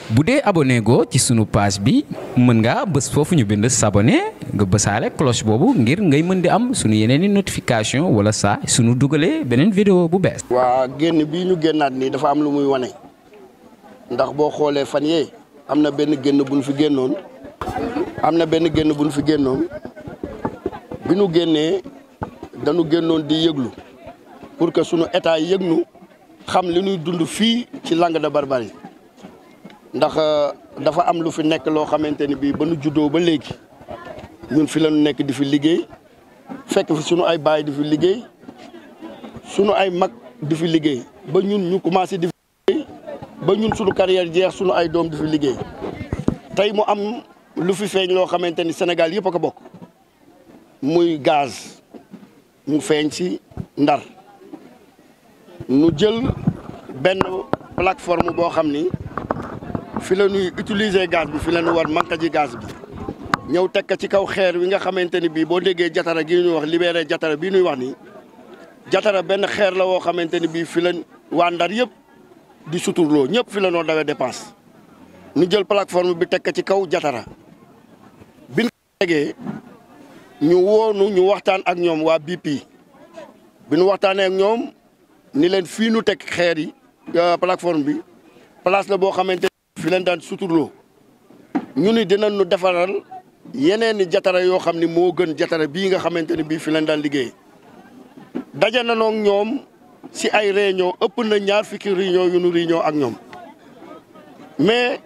bu dee abonné go ci sunu page bi mën ngaa bës foofu ñu bind s'abonner nga bësaale cloche boobu ngir ngay mën di am sunu yeneen i notification wala saa sunu dugalee beneen vidéo bu bees. waa génn bii ñu génnaat nii dafa am lu muy wane ndax boo xoolee fan yee am na benn génn bu ñu fi génnoon bi ñu génnee dañu génnoon di yëglu pour que sunu état yëgnu xam li ñuy dund fii ci Langue de Barbarie ndax dafa am lu fi nekk loo xamante ni bii ba nu juddoo ba léegi ñun fi la ñu nekk di fi liggéey fekk fi sunu ay baay di fi liggéey sunu ay mag di fi liggéey ba ñun ñu commencé di fi liggéey ba ñun sunu carrière jeex sunu ay doom di fi liggéey tey mu am lu fi feeñ loo xamante ni Sénégal yëpp a ko bokk muy gaz mu feeñ ci Ndar nu jël benn plateforme boo xam ni fi la ñuy utiliser gaz bi fi la ñu war manqué ji gaz bi ñëw teg ko ci kaw xeer wi nga xamante ni bii boo déggee jatara gi ñuy wax libéré jatara bii ñuy wax ni jatara benn xeer la woo xamante ni bii fi la waa Ndar yëpp di suturloo ñëpp fi la noo dawee dépense ñu jël plateforme bi teg ko ci kaw jatara bi ñu tegee ñu woonu ñu waxtaan ak ñoom waa BP bi ñu waxtaanee ak ñoom ni leen fii nu teg xeer yi plateforme bi place la boo xamante fi leen daan suturloo ñu ni dinañ nu defaral yeneen i jatara yoo xam ni moo gën jatara bii nga xamante ni bii fi leen daan liggéey daje nañoo ak ñoom si ay réunion ëpp na 2 fukki réunion yu nu réunion ak ñoom mais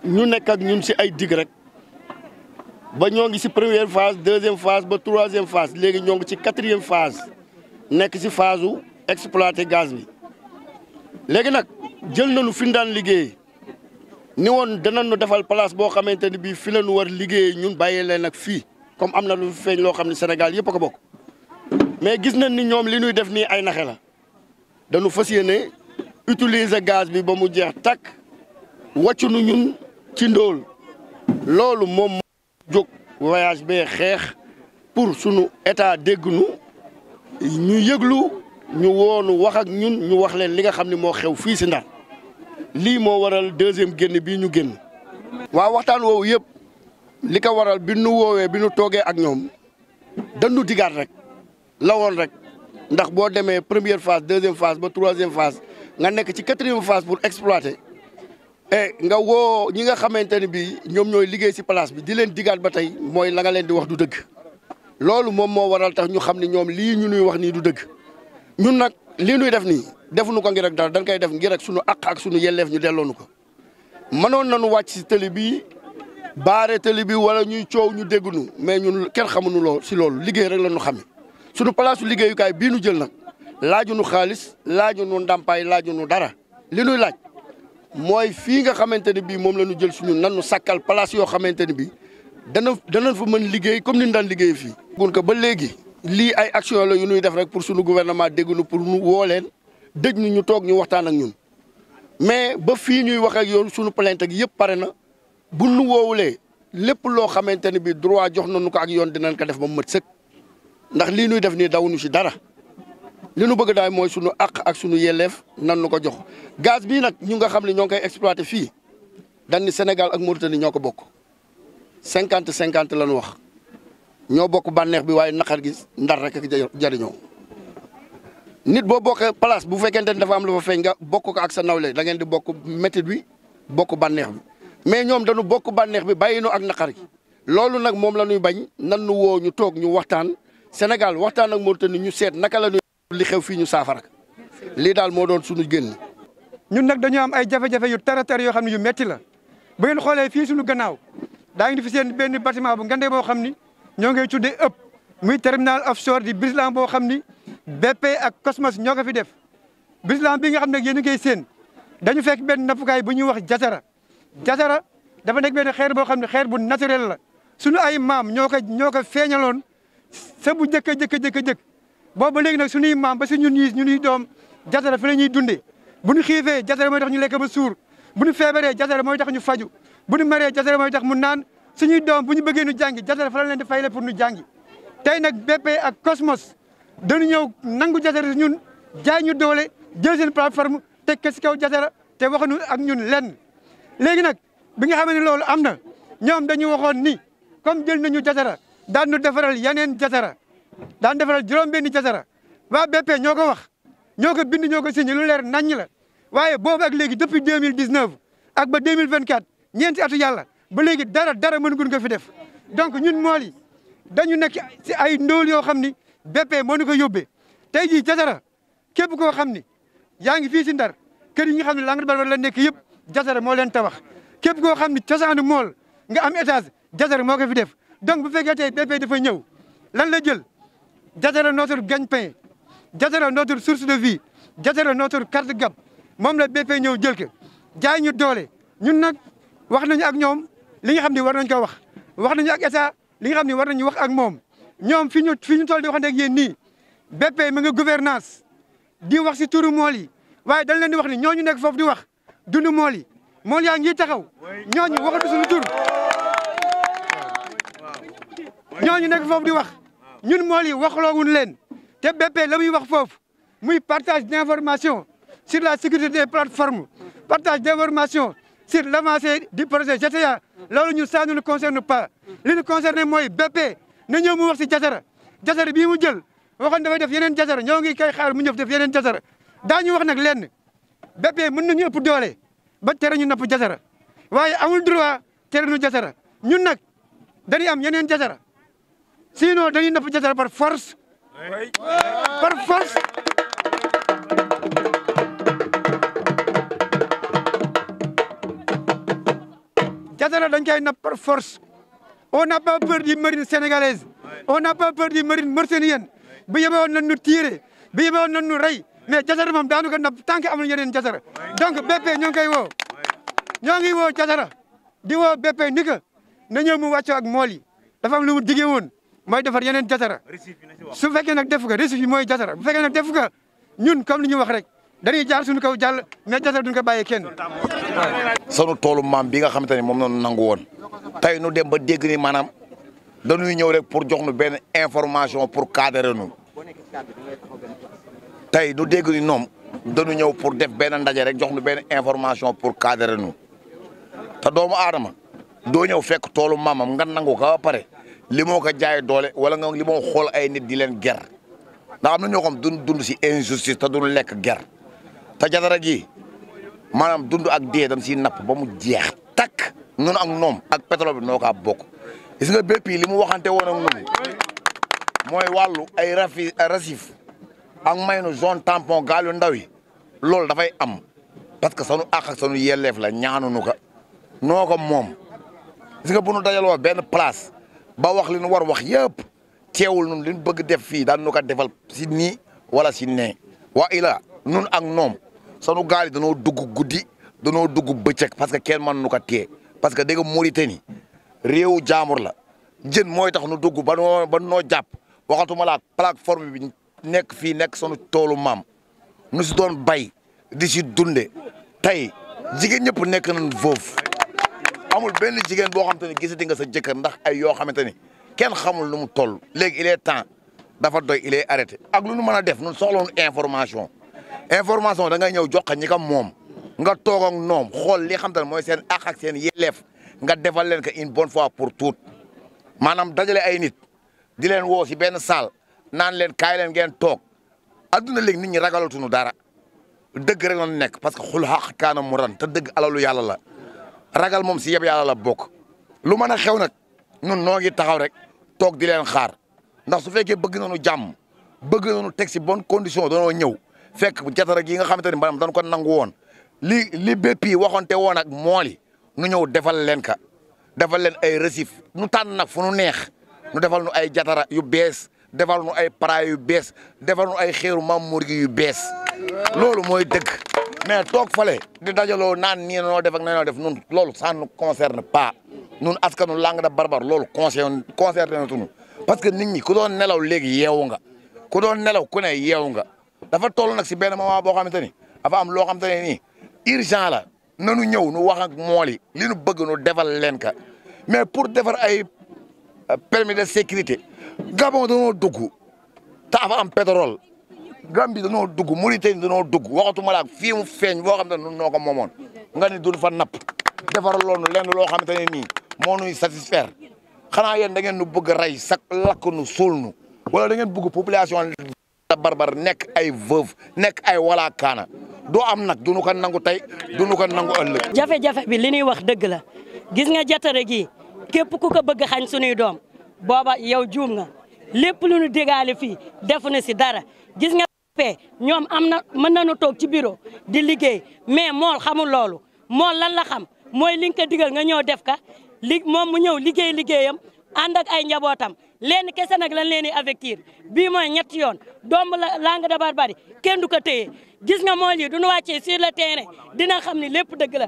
ñu nekk ak ñun si ay dig rek ba ñoo ngi si première phase 2e phase ba 3e phase léegi ñoo ngi ci 4e phase nekk si phase u exploiter gaz bi léegi nag jël nañu fi ñu daan liggéey ni woon danañ nu defal place boo xamante ni bii fi la ñu war liggéey ñun bàyyee leen nag fii comme am na lu fi feeñ loo xam ne Sénégal yëpp a ko bokk mais gis nañ ni ñoom li ñuy def nii ay naxe la dañu fas yéene utiliser gaz bi ba mu jeex takk wàccu nu ñun ci ndóol loolu moom moo jóg voyage bee xeex pour sunu état dégg nu ñu yëglu ñu woonu wax ak ñun ñu wax leen li nga xam ne moo xew fii si Ndar lii moo waral 2e génn bii ñu génn. waaw waxtaan woowu yëpp li ko waral bi nu woowee bi nu toogee ak ñoom dañu digaat rek la woon rek ndax boo demee 1e phase 2e phase ba 3e phase nga nekk ci 4e phase pour exploiter et nga woo ñi nga xamante ne bii ñoom ñooy liggéey si place bi di leen digaat ba tey mooy la nga leen di wax du dëgg loolu moom moo waral tax ñu xam ne ñoom lii ñu nuy wax nii du dëgg ñun nag lii nuy def nii defuñu ko ngir rek dara dañ koy def ngir rek sunu àq ak sunu yelleef ñu delloonu ko mënoon nañu wàcc si télé bi baare télé bi wala ñuy coow ñu déggunu mais ñun kenn xamuñu lool si loolu liggéey rek la ñu xame sunu place su liggéeyukaay bii nu jël nag laajunu xaalis laajunu ndàmpaay laajunu dara li nuy laaj mooy fii nga xamante ne bii moom la ñu jël suñu nan nu sàkkal place yoo xamante ne bii danañ fa mën liggéey comme ni ñu daan liggéey fii. gun ko ba léegi lii ay action la yu ñuy def rek pour suñu gouvernement dégg nu pour nu woo leen dëj nu ñu toog ñu waxtaan ak ñun mais ba fii ñuy wax ak yoon suñu plainte ak yëpp pare na bu nu woowulee lépp loo xamante ne bii droit jox nañu ko ak yoon dinañ ko def ba mu mat sëkk ndax lii ñuy def nii dawuñu si dara li nu bëgg daal mooy suñu àq ak suñu yelleef nan nu ko jox gaz bii nag ñu nga xam ne ñoo ngi koy exploité fii dañ ni Sénégal ak Mauritanie ñoo ko bokk 50-50 la ñu wax ñoo bokk bànneex bi waaye naqar gi Ndar rek ak jariñoo nit boo bokkee place bu fekkente ni dafa am lu fa feeñ nga bokk ko ak sa nawle da ngeen di bokk métit bi bokk bànneex bi mais ñoom dañu bokk bànneex bi bàyyi nu ak naqar gi loolu nag moom la ñuy bañ nan nu woo ñu toog ñu waxtaan Sénégal waxtaan ak Mauritanie ñu seet naka la ñuy li xew fii ñu saafara lii daal moo doon suñu génn. ñun nag dañoo am ay jafe-jafe yu tar yoo xam ne yu metti la bu ngeen xoolee fii suñu gannaaw daa ngi fi seen benn bâtiment bu ngande boo xam ni ñoo ngay tuddee ëpp muy terminal offshore di Brislan boo xam ni BP ak Cosmos ñoo ko fi def Brislan bi nga xam ne yéen a ngi koy seen dañu fekk benn nappukaay bu ñuy wax jatara dafa nekk benn xeer boo xam ne xeer bu naturel la suñu ay maam ñoo ko feeñaloon sa bu jëkk boobu léegi nag suñuy maam ba si ñuy doom jatara fi la ñuy dundee bu ñu xiifee jatara mooy tax ñu lekk ba suur bu ñu feebaree jatara mooy tax ñu faju bu ñu maree jatara mooy tax mu naan suñuy doom bu ñu bëggee ñu jàngi jatara fa la leen di fayle pour ñu jàngi tey nag BP ak Cosmos dañu ñëw nangu jatara ñun jaay ñu doole jël seen plateforme teg ko si kaw jatara te waxuñu ak ñun lenn léegi nag bi nga xam ne loolu am na ñoom dañu waxoon ni comme jël nañu Jatara daan nu defaral yeneen Jatara daan defaral juróom-benni Jatara waa BP ñoo ko wax ñoo ko bind ñoo ko signé lu leer naññ la waaye boobu ak léegi depuis 2019 ak ba 2024 ñeenti atu yàlla ba léegi dara mënugun ko fi def donc ñun mool yi dañu nekk si ay ndóol yoo xam ni BP moo ñu ko yóbbee tey jii Jatara képp koo xam ni yaa ngi fii si Ndar kër yi nga xam ne Langue de Barbarie la nekk yëpp Jatara moo leen tabax képp koo xam ni cosaanu mool nga am étage Jatara moo ko fi def donc bu fekkee tey BP dafa ñëw lan la jël Jatara notre gagne-pain Jatara notre source de vie Jatara notre carte gab moom la BP ñëw jël ko jaay ñu doole ñun nag wax nañu ak ñoom li nga xam ne war nañ ko wax nañu ak état li nga xam ne war nañu wax ak moom ñoom fi ñu toll di waxante ak yéen nii BP mi nga gouvernance di wax si turu mool yi waaye dañ leen di wax ni ñooñu nekk foofu di wax dund mool yi mool yaa ngi taxaw ñooñu waxatu suñu tur ñooñu nekk foofu di wax ñun mool yi waxloowuñ leen te BP la muy wax foofu muy partage d'information sur la sécurité des plateformes partage d'information sur l'avancée du projet GTA loolu ñun ça ne nous concerne pas li ñu concerné mooy BP na ñëw mu wax si Jatara bii mu jël waxoon dafay def yeneen Jatara ñoo ngi kay xaar mu ñëw def yeneen Jatara daañu wax nag lenn BP mën nañu ëpp doole ba tere ñu napp Jatara waaye amul droit tere ñu Jatara ñun nag dañuy am yeneen Jatara sinon dañuy napp Jatara par force par force. Jatara dañ koy napp par force on n'a pas peur du marine sénégalaise on n'a pas peur du marine mauritanienne bu yebewoon nañ ñu tiire bu yebewoon nañ ñu rey mais Jatara moom daanu ko napp tant que amul yeneen Jatara donc BP ñoo ngi koy woo ñoo ngi woo Jatara di woo BP ni que na ñëw mu wàccoo ak mool yi dafa am lu mu diggee woon mooy defar yeneen Jatara su fekkee nag defu ko récif bi mooy Jatara bu fekkee nag defu ko ñun comme li ñu wax rek dañuy jaar suñu kaw jàll mais Jatara duñ ko bàyyee kenn. sunu toolu maam bi nga xamante ne moom noonu nangu woon tey nu dem ba dégg ni maanaam dañuy ñëw rek pour jox nu benn information pour cadrer nu tey nu dégg ni ñoom dañu ñëw pour def benn ndaje rek jox nu benn information pour cadrer nu te doomu aadama doo ñëw fekk toolu maamam nga nangu ko ba pare li moo ko jaay doole wala nga li moo xool ay nit di leen ger ndax am na ñoo xam duñ dund si injustice te duñ lekk ger te Jatara gi maanaam dund ak dee dañ siy napp ba mu jeex takk ñun ak ñoom ak pétrole bi noo kaa bokk gis nga bépp li mu waxante woon ak ñun mooy wàllu ay racif ak may nu zone tampon gaal yu ndaw yi loolu dafay am parce que sanu àq ak sanu yelleef la ñaanunu ko noo ko moom gis nga bu nu dajaloo benn place ba wax li nu war wax yëpp teewul nun li nu bëgg def fii daan nu ko defal si nii wala si nee waa ila nun ak ñoom sanu gaal yi danoo dugg guddi danoo dugg bëccëg parce que kenn mën nu ko téye parce que dégg nga Mauritanie réewu jaamur la jën mooy tax nu dugg ba noo jàpp waxatuma la plateforme bi nekk fii nekk sunu toolu maam nu si doon bay di si dunde tey jigéen ñëpp nekk nañ foofu amul benn jigéen boo xamante ni gisati nga sa jëkkër ndax ay yoo xamante ni kenn xamul lu mu toll léegi il est temps dafa doy il est arrêté ak lu nu mën a def nun soxloonu information da ngay ñëw jox ko ñi ko moom nga toog ak ñoom xool li xam te ne mooy seen àq ak seen yelleef nga defal leen ko une bonne fois pour toutes maanaam dajale ay nit di leen woo si benn salle naan leen kaay leen ngeen toog adduna léegi nit ñi ragalatuñu dara dëgg rek la nekk parce que xul xaq kaana mu ran te dëgg alalu yàlla la ragal moom si yëpp yàlla la bokk lu mën a xew nag ñun noo ngi taxaw rek toog di leen xaar ndax su fekkee bëgg nañu jàmm bëgg nañu teg si bonne condition danoo ñëw fekk Jatara gi nga xamante ni maanaam dañ ko nangu woon li bépp waxonte woon ak mool yi nu ñëw defal leen ka defal leen ay récif nu tànn nag fu nu neex nu defal nu ay Jatara yu bees defal nu ay para yu bees defal nu ay xeeru Mamour gi yu bees loolu mooy dëgg mais toog fale di dajaloo naan nii noo def ak noo def nun loolu ça ne concerne pas nun askanu Langue de Barbarie loolu concerné tunu parce que nit ñi ku doon nelaw léegi yeewu nga ku doon nelaw ku ne yeewu nga dafa toll nag si benn moment boo xamante ni dafa am loo xamante ne nii urgent la nanu ñëw nu wax ak mool yi li nu bëgg nu defal leen ka mais pour defar ay permis de sécurité Gabon danoo dugg dafa am pétrole Gambie danoo dugg Mauritanie danoo dugg waxatuma la ak fii mu feeñ boo xam ne nun noo ko moomoon nga ni duñ fa napp defaraloon lenn loo xamante ne nii moo nuy satisfaire xanaa yéen da ngeen nu bëgg a rey sax lakk nu suul nu wala da ngeen bëgg population Barbar nekk ay veuve nekk ay wala kaana doo am nag du nu ko nangu tey du nu ko nangu ëllëg. jafe-jafe bi li ñuy wax dëgg la gis nga Jatara gi képp ku ko bëgg xañ suñuy doom booba yow juum nga lépp lu ñu dégaale fii defu na si dara gis nga ñoom am na mën nañu toog ci bureau di liggéey mais mool xamul loolu mool lan la xam mooy li nga ko digal nga ñëw def ka moom mu ñëw liggéeyam ànd ak ay njabootam leen kese nag lan leen di avertir bii mooy ñetti yoon doomu Langue de Barbarie kenn du ko téye gis nga mool yi du ñu wàccee sur le terrain dina xam ni lépp dëgg la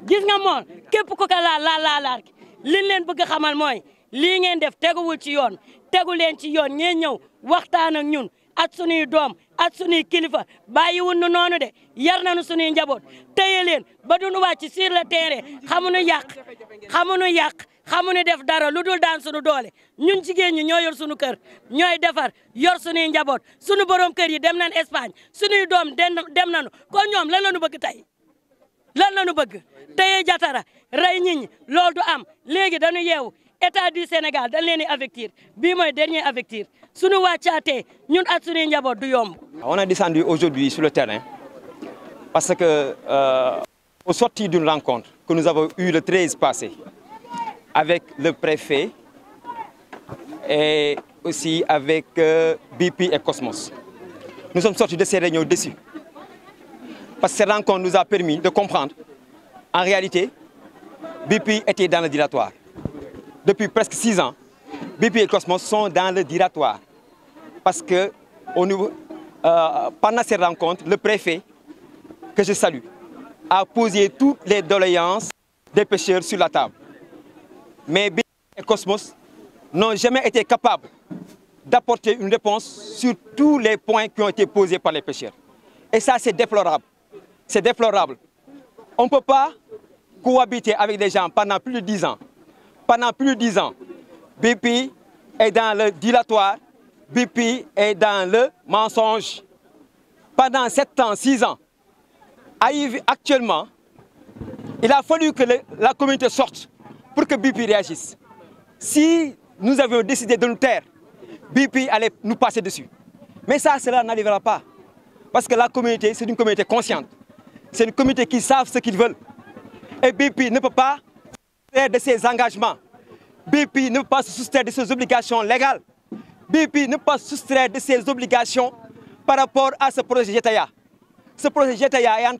gis nga mool képp ku ko laal liñ leen bëgg xamal mooy lii ngeen def teguwul ci yoon tegu leen ci yoon ngeen ñëw waxtaan ak ñun ak sunuy doom ak sunuy kilifa bàyyiwul nu noonu de yar nañu sunuy njaboot téye leen ba duñu wàcc sur le terrain xamuñu yàq xamuñu def dara lu dul daan sunu doole ñun jigéen ñi ñoo yor sunu kër ñooy defar yor sunuy njaboot sunu borom kër yi dem nañ Espagne sunuy doom dem nañu kon ñoom lan lañu bëgg tey lan lañu bëgg téye Jatara rey nit ñi loolu du am léegi dañu yeewu état du Sénégal dañ leen di avertir bii mooy dernier avertir sunu wàccaatee ñun ak sunuy njaboot du yomb. On a descendu aujourd'hui sur le terrain parce que au sortir d'une rencontre que nous avons eue le 13 passé avec le préfet et aussi avec BP et Cosmos, nous sommes sortis de ces réunions déçus parce que cette rencontre nous a permis de comprendre en réalité BP était dans le dilatoire. Depuis presque 6 ans, BP et Cosmos sont dans le dilatoire. Parce que pendant cette rencontre, le préfet, que je salue, a posé toutes les doléances des pêcheurs sur la table. Mais BP et Cosmos n'ont jamais été capables d'apporter une réponse sur tous les points qui ont été posés par les pêcheurs. Et ça, c'est déplorable. C'est déplorable. On ne peut pas cohabiter avec des gens pendant plus de 10 ans. Pendant plus de 10 ans, BP est dans le dilatoire, BP est dans le mensonge. Pendant 7 ans, 6 ans, actuellement, il a fallu que la communauté sorte pour que BP réagisse. Si nous avions décidé de nous taire, BP allait nous passer dessus. Mais ça, cela n'arrivera pas. Parce que la communauté, c'est une communauté consciente. C'est une communauté qui savent ce qu'ils veulent. Et BP ne peut pas de ses engagements. BP ne peut pas se soustraire de ses obligations légales. BP ne peut pas se soustraire de ses obligations par rapport à ce projet Jetaya. Ce projet Jetaya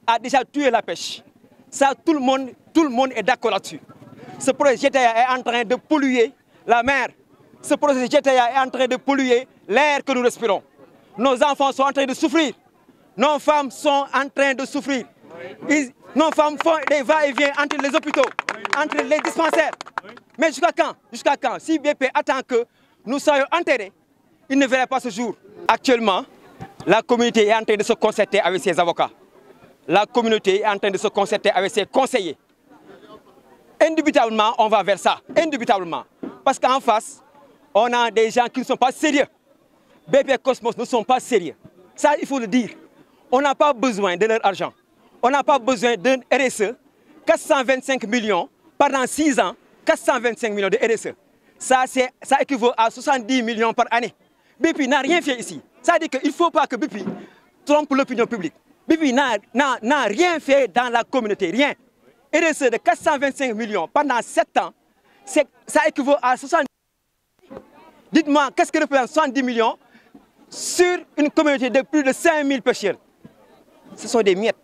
a déjà tué la pêche. Ça, tout le monde est d'accord là-dessus. Ce projet Jetaya est en train de polluer la mer. Ce projet Jetaya est en train de polluer l'air que nous respirons. Nos enfants sont en train de souffrir. Nos femmes sont en train de souffrir. Nos femmes font des va-et-vient entre les hôpitaux, entre les dispensaires. Mais jusqu'à quand? Jusqu'à quand? Si BP attend que nous soyons enterrés, il ne verra pas ce jour. Actuellement, la communauté est en train de se concerter avec ses avocats. La communauté est en train de se concerter avec ses conseillers. Indubitablement, on va vers ça. Indubitablement. Parce qu'en face, on a des gens qui ne sont pas sérieux. BP et Cosmos ne sont pas sérieux. Ça, il faut le dire. On n'a pas besoin de leur argent. On n'a pas besoin d'un RSE. 425 millions pendant 6 ans, 425 millions de RSE. Ça équivaut à 70 millions par année. BP n'a rien fait ici. Ça veut dire qu'il ne faut pas que BP trompe l'opinion publique. BP n'a rien fait dans la communauté, rien. RSE de 425 millions pendant 7 ans, ça équivaut à 70 millions. Dites-moi, qu'est-ce que représente 70 millions sur une communauté de plus de 5000 pêcheurs? Ce sont des miettes.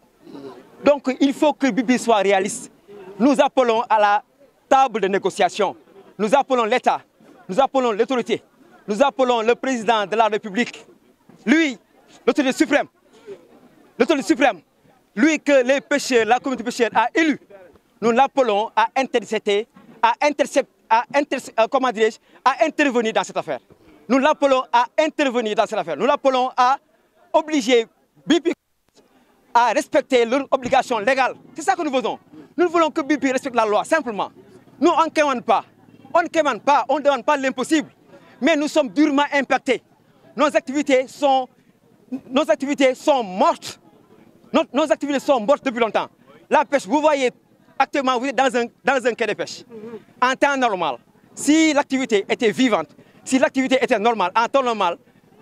Donc il faut que BP soit réaliste. Nous appelons à la table de négociation. Nous appelons l'État, nous appelons l'autorité, nous appelons le président de la République. Lui, l'autorité suprême, lui que les pêcheurs, la communauté pêcheur a élu, nous l'appelons à intercepter, à intervenir dans cette affaire. Nous l'appelons à intervenir dans cette affaire. Nous l'appelons à obliger BP à respecter leurs obligations légales. C'est ça que nous faisons. Nous voulons que BP respecte la loi, simplement. Nous, on ne quémane pas. On ne quémane pas, on ne demande pas l'impossible. Mais nous sommes durement impactés. Nos activités sont mortes. Nos activités sont mortes depuis longtemps. La pêche, vous voyez Actuellement, vous êtes dans un quai de pêche. En temps normal, si l'activité était vivante, si l'activité était normale, en temps normal,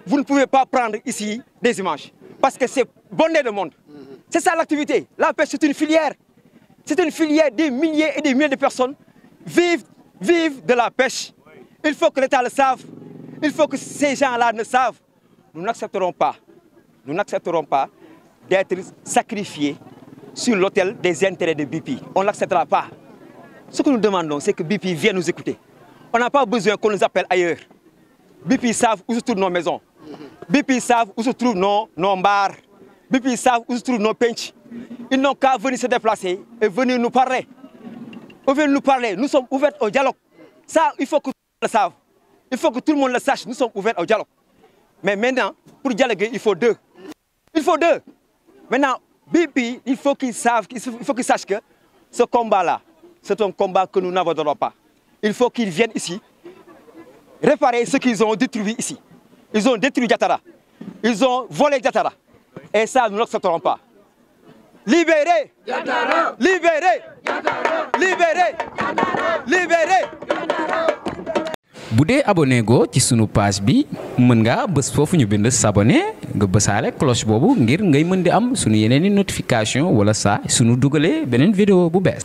vous ne pouvez pas prendre ici des images. Parce que c'est bondé de monde. C'est ça l'activité. La pêche, c'est une filière. C'est une filière, des milliers et des milliers de personnes vivent de la pêche. Il faut que l'État le sache. Il faut que ces gens-là le savent. Nous n'accepterons pas d'être sacrifiés sur l'autel des intérêts de BP. On ne l'acceptera pas. Ce que nous demandons, c'est que BP vienne nous écouter. On n'a pas besoin qu'on nous appelle ailleurs. BP savent où se trouvent nos maisons. BP savent où se trouvent nos bars. BP savent où se trouvent nos pinches. Ils n'ont qu'à venir se déplacer et venir nous parler. Nous sommes ouverts au dialogue. Ça, il faut que tout le monde le sache. Il faut que tout le monde le sache. Nous sommes ouverts au dialogue. Mais maintenant, pour dialoguer, il faut deux. Il faut deux. Maintenant, BP, il faut qu'ils sachent que ce combat-là, c'est un combat que nous n'abandonnerons pas. Il faut qu'ils viennent ici, réparer ce qu'ils ont détruit ici. Ils ont détruit Diatara. Ils ont volé Diatara. Et ça, nous n'accepterons pas. Libérez Diatara! Libérez Diatara! Libérez Diatara! Libérez Diatara! bu dee abonné go ci sunu page bi mën nga bës foofu ñu bind s'abonner nga bësaale cloche boobu ngir ngay mën di am sunu yeneeni notification wala saa sunu dugalee beneen vidéo bu bees